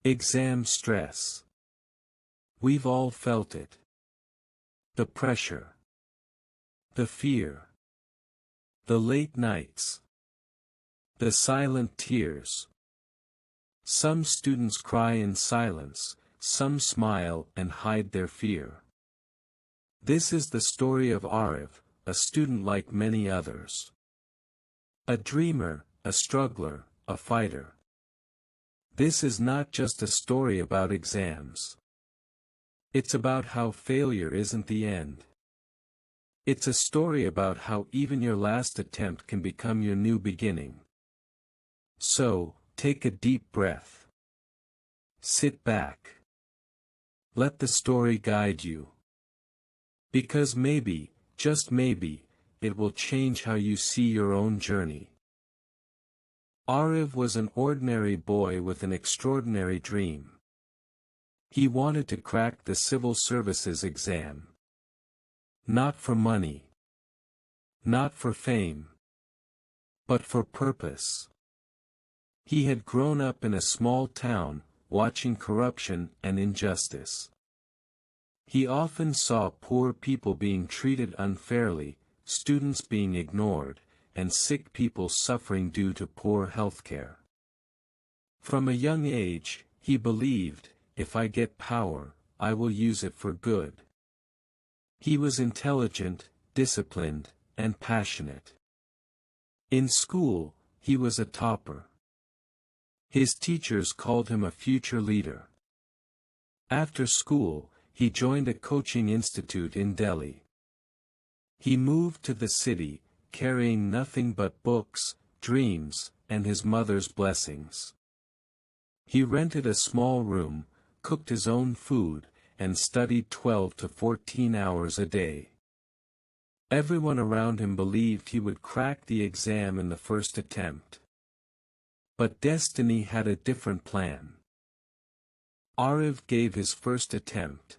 Exam stress. We've all felt it. The pressure. The fear. The late nights. The silent tears. Some students cry in silence, some smile and hide their fear. This is the story of Arif, a student like many others. A dreamer, a struggler, a fighter. This is not just a story about exams. It's about how failure isn't the end. It's a story about how even your last attempt can become your new beginning. So, take a deep breath. Sit back. Let the story guide you. Because maybe, just maybe, it will change how you see your own journey. Arif was an ordinary boy with an extraordinary dream. He wanted to crack the civil services exam. Not for money. Not for fame. But for purpose. He had grown up in a small town, watching corruption and injustice. He often saw poor people being treated unfairly, students being ignored, and sick people suffering due to poor healthcare. From a young age, he believed, if I get power, I will use it for good. He was intelligent, disciplined, and passionate. In school, he was a topper. His teachers called him a future leader. After school, he joined a coaching institute in Delhi. He moved to the city, carrying nothing but books, dreams, and his mother's blessings. He rented a small room, cooked his own food, and studied 12 to 14 hours a day. Everyone around him believed he would crack the exam in the first attempt. But destiny had a different plan. Arif gave his first attempt.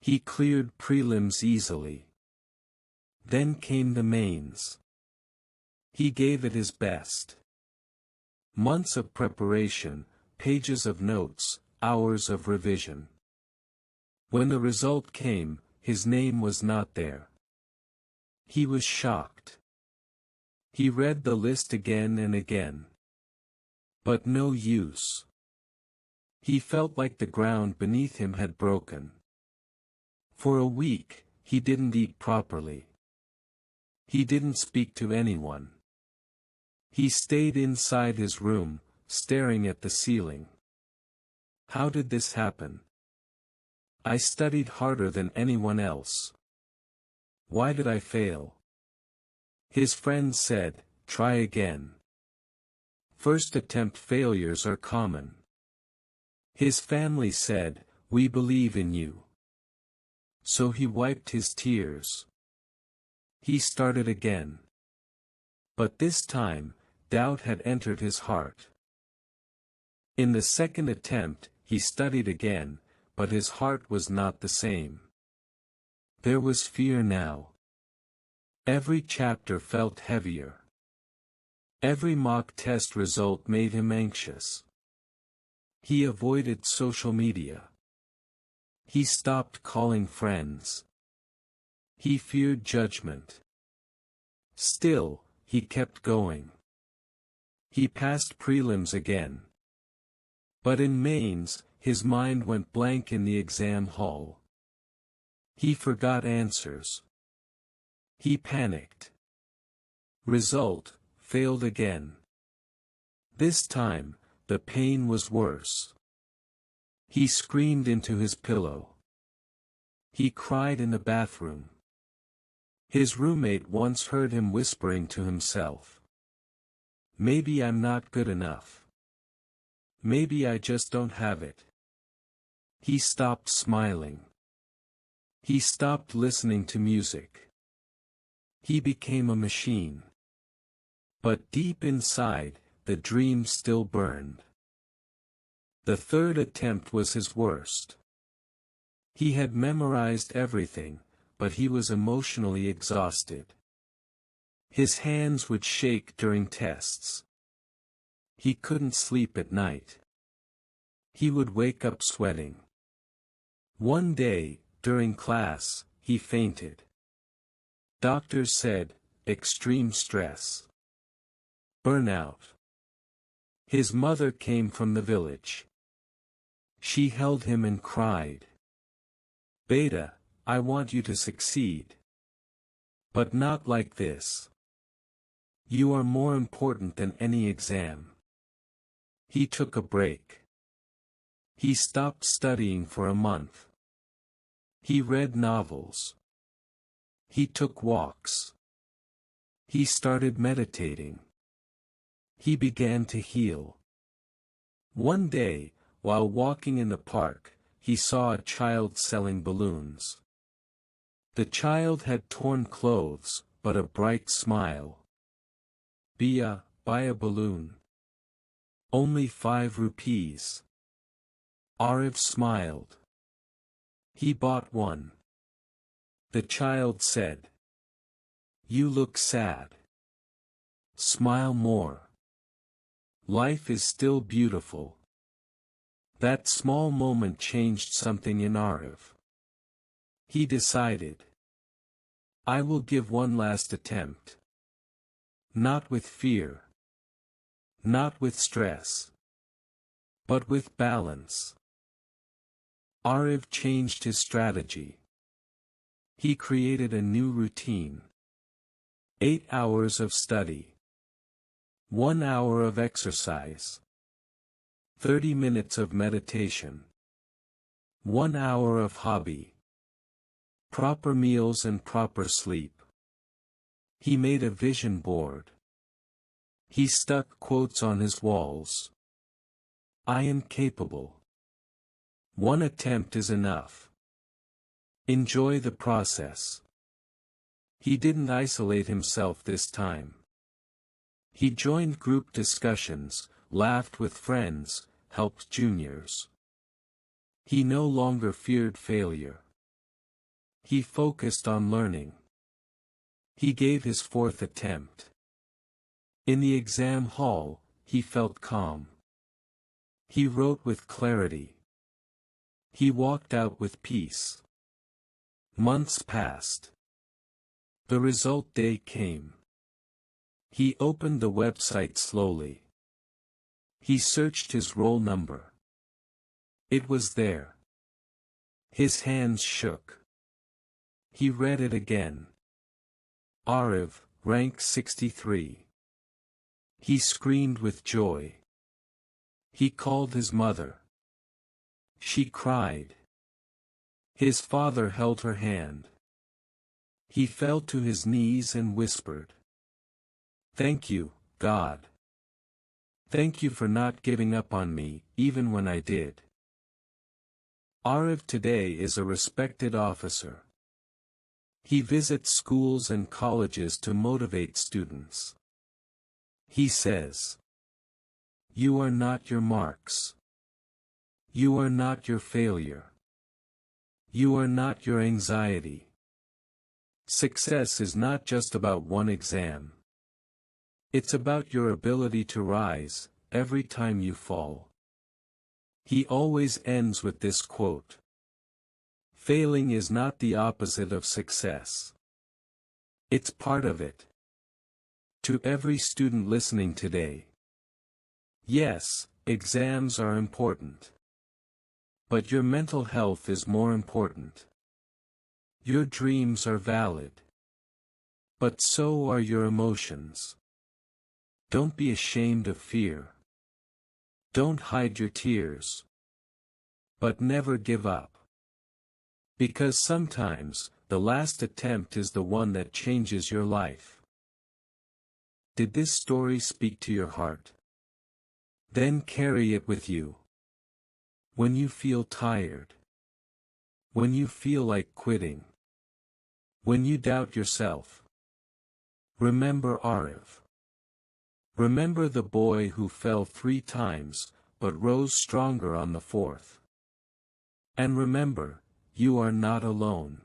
He cleared prelims easily. Then came the mains. He gave it his best. Months of preparation, pages of notes, hours of revision. When the result came, his name was not there. He was shocked. He read the list again and again. But no use. He felt like the ground beneath him had broken. For a week, he didn't eat properly. He didn't speak to anyone. He stayed inside his room, staring at the ceiling. How did this happen? I studied harder than anyone else. Why did I fail? His friends said, try again. First attempt failures are common. His family said, we believe in you. So he wiped his tears. He started again. But this time, doubt had entered his heart. In the second attempt, he studied again, but his heart was not the same. There was fear now. Every chapter felt heavier. Every mock test result made him anxious. He avoided social media. He stopped calling friends. He feared judgment. Still, he kept going. He passed prelims again. But in mains, his mind went blank in the exam hall. He forgot answers. He panicked. Result, failed again. This time, the pain was worse. He screamed into his pillow. He cried in the bathroom. His roommate once heard him whispering to himself. Maybe I'm not good enough. Maybe I just don't have it. He stopped smiling. He stopped listening to music. He became a machine. But deep inside, the dream still burned. The third attempt was his worst. He had memorized everything, but he was emotionally exhausted. His hands would shake during tests. He couldn't sleep at night. He would wake up sweating. One day, during class, he fainted. Doctors said, extreme stress. Burnout. His mother came from the village. She held him and cried. Beta, I want you to succeed. But not like this. You are more important than any exam. He took a break. He stopped studying for a month. He read novels. He took walks. He started meditating. He began to heal. One day, while walking in the park, he saw a child selling balloons. The child had torn clothes, but a bright smile. Buy a balloon. Only 5 rupees. Arif smiled. He bought one. The child said, You look sad. Smile more. Life is still beautiful. That small moment changed something in Arif. He decided, I will give one last attempt. Not with fear. Not with stress. But with balance. Arif changed his strategy. He created a new routine. 8 hours of study. 1 hour of exercise. 30 minutes of meditation. 1 hour of hobby. Proper meals and proper sleep. He made a vision board. He stuck quotes on his walls. I am capable. One attempt is enough. Enjoy the process. He didn't isolate himself this time. He joined group discussions, laughed with friends, helped juniors. He no longer feared failure. He focused on learning. He gave his 4th attempt. In the exam hall, he felt calm. He wrote with clarity. He walked out with peace. Months passed. The result day came. He opened the website slowly. He searched his roll number. It was there. His hands shook. He read it again. Arif, rank 63. He screamed with joy. He called his mother. She cried. His father held her hand. He fell to his knees and whispered, Thank you, God. Thank you for not giving up on me, even when I did. Arif today is a respected officer. He visits schools and colleges to motivate students. He says, You are not your marks. You are not your failure. You are not your anxiety. Success is not just about one exam. It's about your ability to rise, every time you fall. He always ends with this quote. Failing is not the opposite of success. It's part of it. To every student listening today. Yes, exams are important. But your mental health is more important. Your dreams are valid. But so are your emotions. Don't be ashamed of fear. Don't hide your tears. But never give up. Because sometimes, the last attempt is the one that changes your life. Did this story speak to your heart? Then carry it with you. When you feel tired. When you feel like quitting. When you doubt yourself. Remember Arif. Remember the boy who fell 3 times, but rose stronger on the 4th. And remember, you are not alone.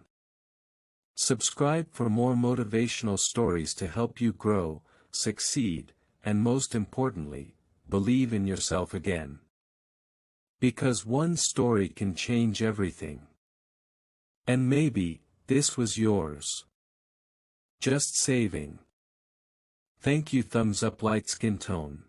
Subscribe for more motivational stories to help you grow, succeed, and most importantly, believe in yourself again. Because one story can change everything. And maybe, this was yours. Just saving. Thank you. Thumbs up, light skin tone.